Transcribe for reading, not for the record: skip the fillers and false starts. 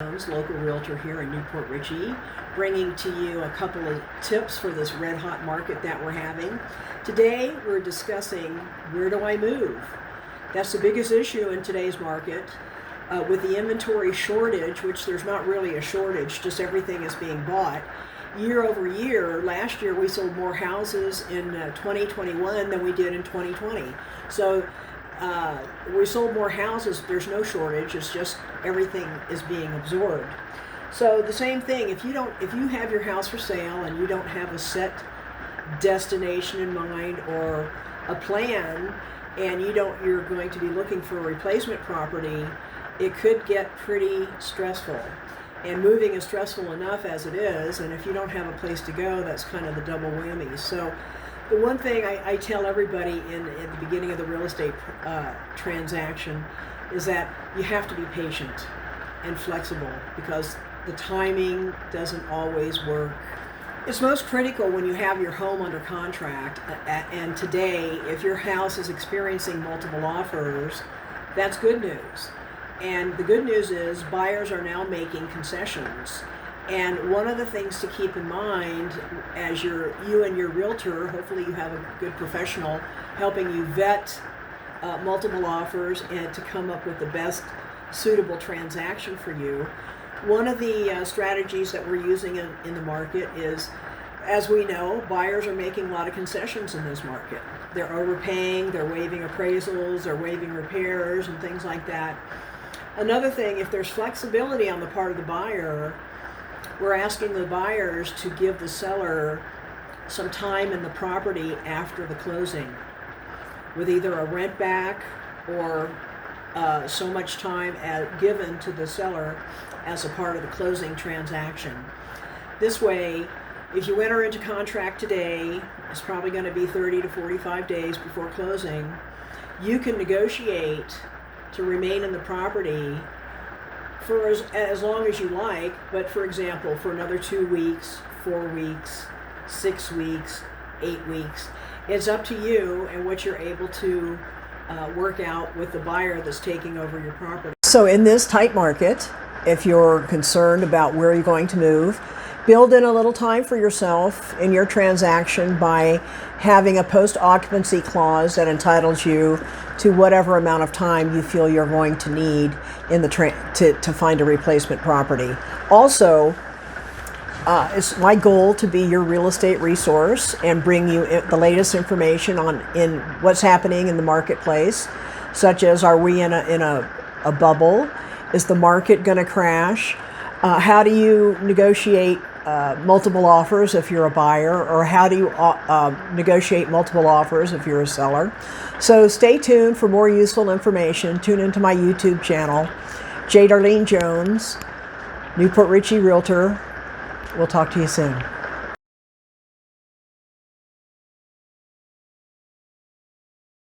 Local realtor here in Newport Richey, bringing to you a couple of tips for this red hot market that we're having. Today we're discussing, where do I move? That's the biggest issue in today's market. With the inventory shortage, which there's not really a shortage, just everything is being bought. Year over year, last year we sold more houses in 2021 than we did in 2020. So we sold more houses. There's no shortage. It's just everything is being absorbed. So the same thing, if you have your house for sale and you don't have a set destination in mind or a plan, and you're going to be looking for a replacement property, it could get pretty stressful. And moving is stressful enough as it is, and if you don't have a place to go, that's kind of the double whammy. So the one thing I tell everybody at the beginning of the real estate transaction is that you have to be patient and flexible, because the timing doesn't always work. It's most critical when you have your home under contract, and today, if your house is experiencing multiple offers, that's good news. And the good news is buyers are now making concessions. And one of the things to keep in mind as you and your realtor, hopefully you have a good professional helping you vet multiple offers and to come up with the best suitable transaction for you. One of the strategies that we're using in the market is, as we know, buyers are making a lot of concessions in this market. They're overpaying, they're waiving appraisals, they're waiving repairs and things like that. Another thing, if there's flexibility on the part of the buyer, we're asking the buyers to give the seller some time in the property after the closing, with either a rent back or so much time given to the seller as a part of the closing transaction. This way, if you enter into contract today, it's probably going to be 30 to 45 days before closing. You can negotiate to remain in the property for as long as you like, but for example, for another 2 weeks, 4 weeks, 6 weeks, 8 weeks. It's up to you and what you're able to work out with the buyer that's taking over your property. So in this tight market, if you're concerned about where you're going to move, build in a little time for yourself in your transaction by having a post-occupancy clause that entitles you to whatever amount of time you feel you're going to need in the to find a replacement property. Also, it's my goal to be your real estate resource and bring you the latest information in what's happening in the marketplace, such as, are we in a bubble? Is the market going to crash? How do you negotiate multiple offers if you're a buyer, or how do you negotiate multiple offers if you're a seller? So stay tuned for more useful information. Tune into my YouTube channel, Darlene Jones, Newport Richey Realtor. We'll talk to you soon.